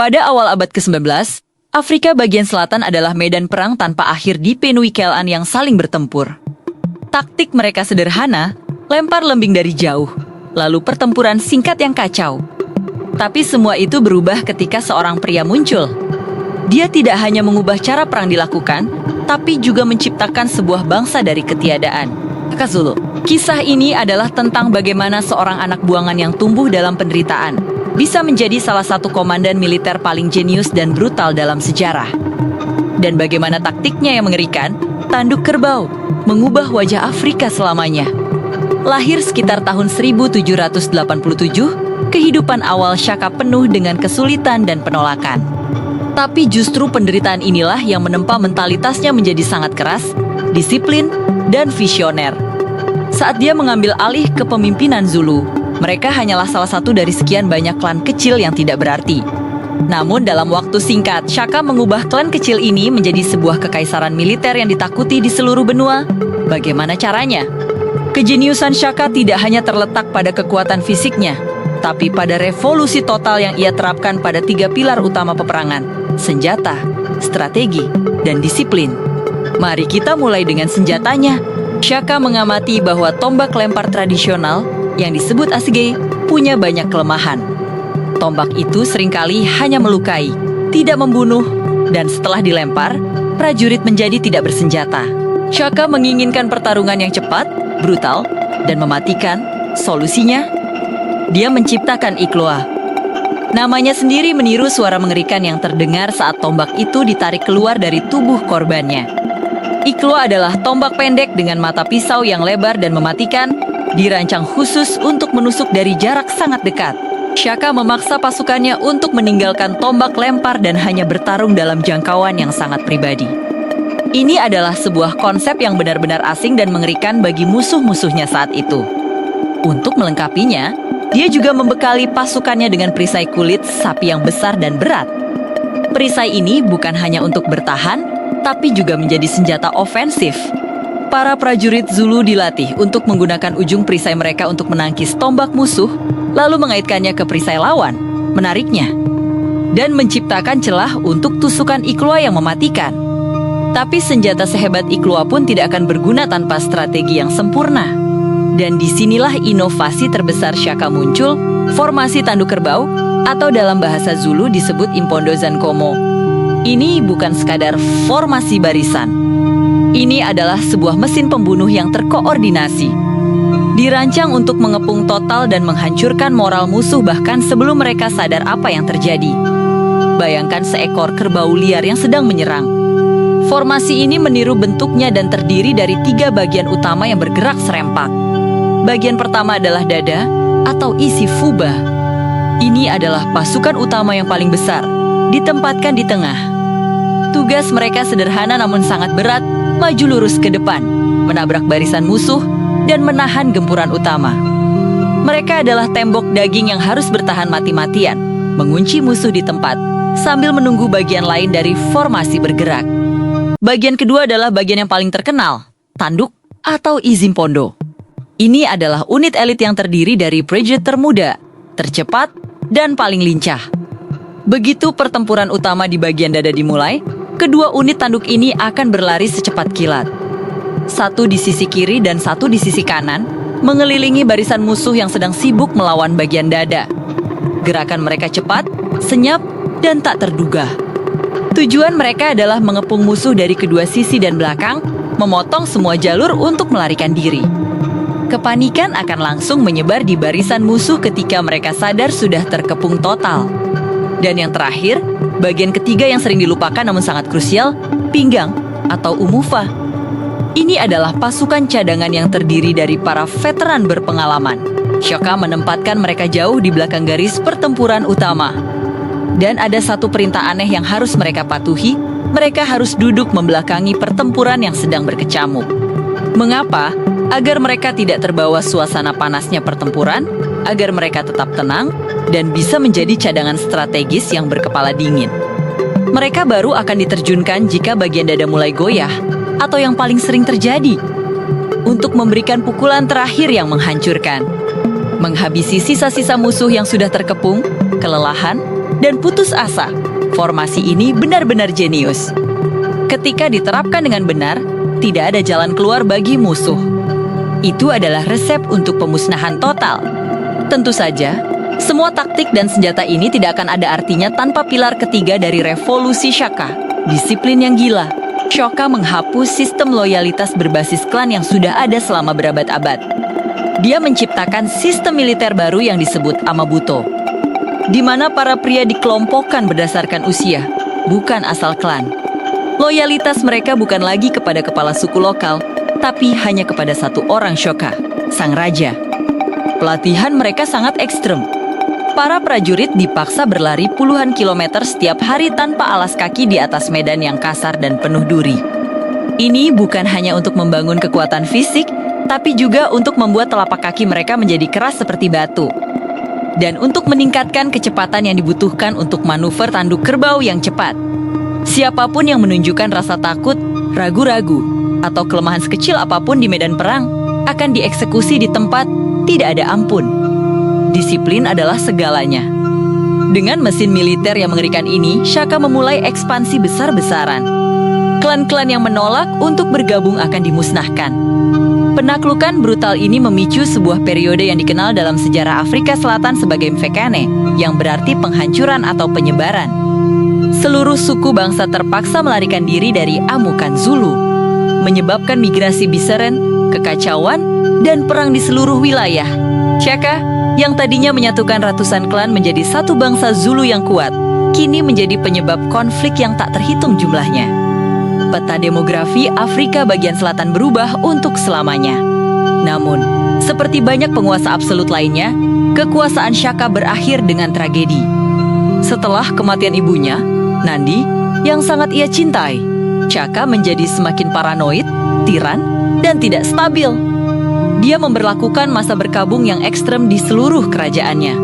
Pada awal abad ke-19, Afrika bagian selatan adalah medan perang tanpa akhir dipenuhi keelan yang saling bertempur. Taktik mereka sederhana, lempar lembing dari jauh, lalu pertempuran singkat yang kacau. Tapi semua itu berubah ketika seorang pria muncul. Dia tidak hanya mengubah cara perang dilakukan, tapi juga menciptakan sebuah bangsa dari ketiadaan. Shaka Zulu. Kisah ini adalah tentang bagaimana seorang anak buangan yang tumbuh dalam penderitaan bisa menjadi salah satu komandan militer paling jenius dan brutal dalam sejarah. Dan bagaimana taktiknya yang mengerikan, tanduk kerbau, mengubah wajah Afrika selamanya. Lahir sekitar tahun 1787, kehidupan awal Shaka penuh dengan kesulitan dan penolakan. Tapi justru penderitaan inilah yang menempa mentalitasnya menjadi sangat keras, disiplin, dan visioner. Saat dia mengambil alih kepemimpinan Zulu, mereka hanyalah salah satu dari sekian banyak klan kecil yang tidak berarti. Namun dalam waktu singkat, Shaka mengubah klan kecil ini menjadi sebuah kekaisaran militer yang ditakuti di seluruh benua. Bagaimana caranya? Kejeniusan Shaka tidak hanya terletak pada kekuatan fisiknya, tapi pada revolusi total yang ia terapkan pada 3 pilar utama peperangan: senjata, strategi, dan disiplin. Mari kita mulai dengan senjatanya. Shaka mengamati bahwa tombak lempar tradisional yang disebut asige punya banyak kelemahan. Tombak itu seringkali hanya melukai, tidak membunuh, dan setelah dilempar, prajurit menjadi tidak bersenjata. Shaka menginginkan pertarungan yang cepat, brutal, dan mematikan. Solusinya, dia menciptakan Ikloa. Namanya sendiri meniru suara mengerikan yang terdengar saat tombak itu ditarik keluar dari tubuh korbannya. Ikloa adalah tombak pendek dengan mata pisau yang lebar dan mematikan, dirancang khusus untuk menusuk dari jarak sangat dekat. Shaka memaksa pasukannya untuk meninggalkan tombak lempar dan hanya bertarung dalam jangkauan yang sangat pribadi. Ini adalah sebuah konsep yang benar-benar asing dan mengerikan bagi musuh-musuhnya saat itu. Untuk melengkapinya, dia juga membekali pasukannya dengan perisai kulit sapi yang besar dan berat. Perisai ini bukan hanya untuk bertahan, tapi juga menjadi senjata ofensif. Para prajurit Zulu dilatih untuk menggunakan ujung perisai mereka untuk menangkis tombak musuh, lalu mengaitkannya ke perisai lawan, menariknya, dan menciptakan celah untuk tusukan Ikloa yang mematikan. Tapi senjata sehebat Ikloa pun tidak akan berguna tanpa strategi yang sempurna. Dan disinilah inovasi terbesar Shaka muncul, formasi tanduk kerbau, atau dalam bahasa Zulu disebut Impondo Zankomo. Ini bukan sekadar formasi barisan. Ini adalah sebuah mesin pembunuh yang terkoordinasi. Dirancang untuk mengepung total dan menghancurkan moral musuh bahkan sebelum mereka sadar apa yang terjadi. Bayangkan seekor kerbau liar yang sedang menyerang. Formasi ini meniru bentuknya dan terdiri dari 3 bagian utama yang bergerak serempak. Bagian pertama adalah dada atau isi fuba. Ini adalah pasukan utama yang paling besar, ditempatkan di tengah. Tugas mereka sederhana namun sangat berat, maju lurus ke depan, menabrak barisan musuh, dan menahan gempuran utama. Mereka adalah tembok daging yang harus bertahan mati-matian, mengunci musuh di tempat, sambil menunggu bagian lain dari formasi bergerak. Bagian kedua adalah bagian yang paling terkenal, tanduk atau Izimpondo. Ini adalah unit elit yang terdiri dari prajurit termuda, tercepat, dan paling lincah. Begitu pertempuran utama di bagian dada dimulai, kedua unit tanduk ini akan berlari secepat kilat. Satu di sisi kiri dan satu di sisi kanan, mengelilingi barisan musuh yang sedang sibuk melawan bagian dada. Gerakan mereka cepat, senyap, dan tak terduga. Tujuan mereka adalah mengepung musuh dari kedua sisi dan belakang, memotong semua jalur untuk melarikan diri. Kepanikan akan langsung menyebar di barisan musuh ketika mereka sadar sudah terkepung total. Dan yang terakhir, bagian ketiga yang sering dilupakan namun sangat krusial, pinggang atau umufa. Ini adalah pasukan cadangan yang terdiri dari para veteran berpengalaman. Shaka menempatkan mereka jauh di belakang garis pertempuran utama. Dan ada satu perintah aneh yang harus mereka patuhi, mereka harus duduk membelakangi pertempuran yang sedang berkecamuk. Mengapa? Agar mereka tidak terbawa suasana panasnya pertempuran, agar mereka tetap tenang, dan bisa menjadi cadangan strategis yang berkepala dingin. Mereka baru akan diterjunkan jika bagian dada mulai goyah, atau yang paling sering terjadi, untuk memberikan pukulan terakhir yang menghancurkan. Menghabisi sisa-sisa musuh yang sudah terkepung, kelelahan, dan putus asa. Formasi ini benar-benar jenius. Ketika diterapkan dengan benar, tidak ada jalan keluar bagi musuh. Itu adalah resep untuk pemusnahan total. Tentu saja, semua taktik dan senjata ini tidak akan ada artinya tanpa pilar ketiga dari revolusi Shaka, disiplin yang gila. Shaka menghapus sistem loyalitas berbasis klan yang sudah ada selama berabad-abad. Dia menciptakan sistem militer baru yang disebut Amabuto, di mana para pria dikelompokkan berdasarkan usia, bukan asal klan. Loyalitas mereka bukan lagi kepada kepala suku lokal, tapi hanya kepada satu orang Shoka, sang raja. Pelatihan mereka sangat ekstrem. Para prajurit dipaksa berlari puluhan kilometer setiap hari tanpa alas kaki di atas medan yang kasar dan penuh duri. Ini bukan hanya untuk membangun kekuatan fisik, tapi juga untuk membuat telapak kaki mereka menjadi keras seperti batu. Dan untuk meningkatkan kecepatan yang dibutuhkan untuk manuver tanduk kerbau yang cepat. Siapapun yang menunjukkan rasa takut, ragu-ragu, atau kelemahan sekecil apapun di medan perang akan dieksekusi di tempat tidak ada ampun. Disiplin adalah segalanya. Dengan mesin militer yang mengerikan ini, Shaka memulai ekspansi besar-besaran. Klan-klan yang menolak untuk bergabung akan dimusnahkan. Penaklukan brutal ini memicu sebuah periode yang dikenal dalam sejarah Afrika Selatan sebagai Mfekane, yang berarti penghancuran atau penyebaran. Seluruh suku bangsa terpaksa melarikan diri dari amukan Zulu, menyebabkan migrasi Biseren, kekacauan, dan perang di seluruh wilayah. Shaka, yang tadinya menyatukan ratusan klan menjadi satu bangsa Zulu yang kuat, kini menjadi penyebab konflik yang tak terhitung jumlahnya. Peta demografi Afrika bagian selatan berubah untuk selamanya. Namun, seperti banyak penguasa absolut lainnya, kekuasaan Shaka berakhir dengan tragedi. Setelah kematian ibunya, Nandi, yang sangat ia cintai, Shaka menjadi semakin paranoid, tiran, dan tidak stabil. Dia memberlakukan masa berkabung yang ekstrem di seluruh kerajaannya.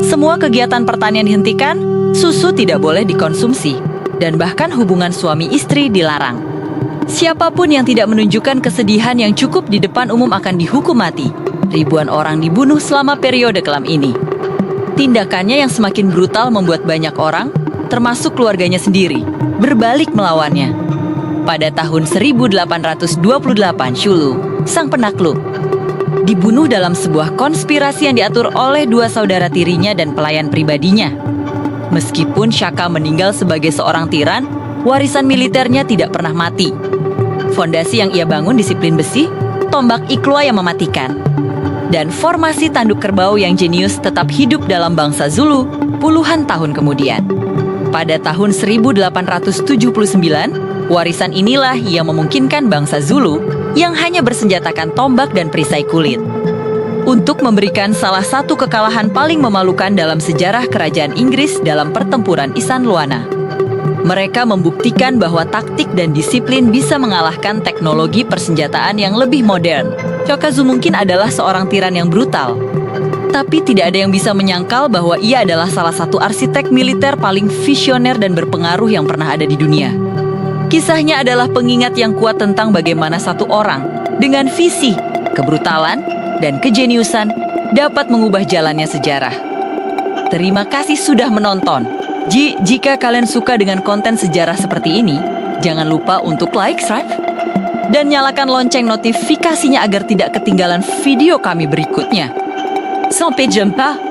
Semua kegiatan pertanian dihentikan, susu tidak boleh dikonsumsi, dan bahkan hubungan suami istri dilarang. Siapapun yang tidak menunjukkan kesedihan yang cukup di depan umum akan dihukum mati. Ribuan orang dibunuh selama periode kelam ini. Tindakannya yang semakin brutal membuat banyak orang, termasuk keluarganya sendiri, berbalik melawannya. Pada tahun 1828, Shulu, sang penakluk, dibunuh dalam sebuah konspirasi yang diatur oleh dua saudara tirinya dan pelayan pribadinya. Meskipun Shaka meninggal sebagai seorang tiran, warisan militernya tidak pernah mati. Fondasi yang ia bangun disiplin besi, tombak Iklua yang mematikan, dan formasi tanduk kerbau yang jenius tetap hidup dalam bangsa Zulu puluhan tahun kemudian. Pada tahun 1879, warisan inilah yang memungkinkan bangsa Zulu yang hanya bersenjatakan tombak dan perisai kulit untuk memberikan salah satu kekalahan paling memalukan dalam sejarah kerajaan Inggris dalam pertempuran Isan Luana. Mereka membuktikan bahwa taktik dan disiplin bisa mengalahkan teknologi persenjataan yang lebih modern. Shokazu mungkin adalah seorang tiran yang brutal, tapi tidak ada yang bisa menyangkal bahwa ia adalah salah satu arsitek militer paling visioner dan berpengaruh yang pernah ada di dunia. Kisahnya adalah pengingat yang kuat tentang bagaimana satu orang dengan visi, kebrutalan, dan kejeniusan dapat mengubah jalannya sejarah. Terima kasih sudah menonton. Jika kalian suka dengan konten sejarah seperti ini, jangan lupa untuk like, subscribe, dan nyalakan lonceng notifikasinya agar tidak ketinggalan video kami berikutnya. Sampai jumpa!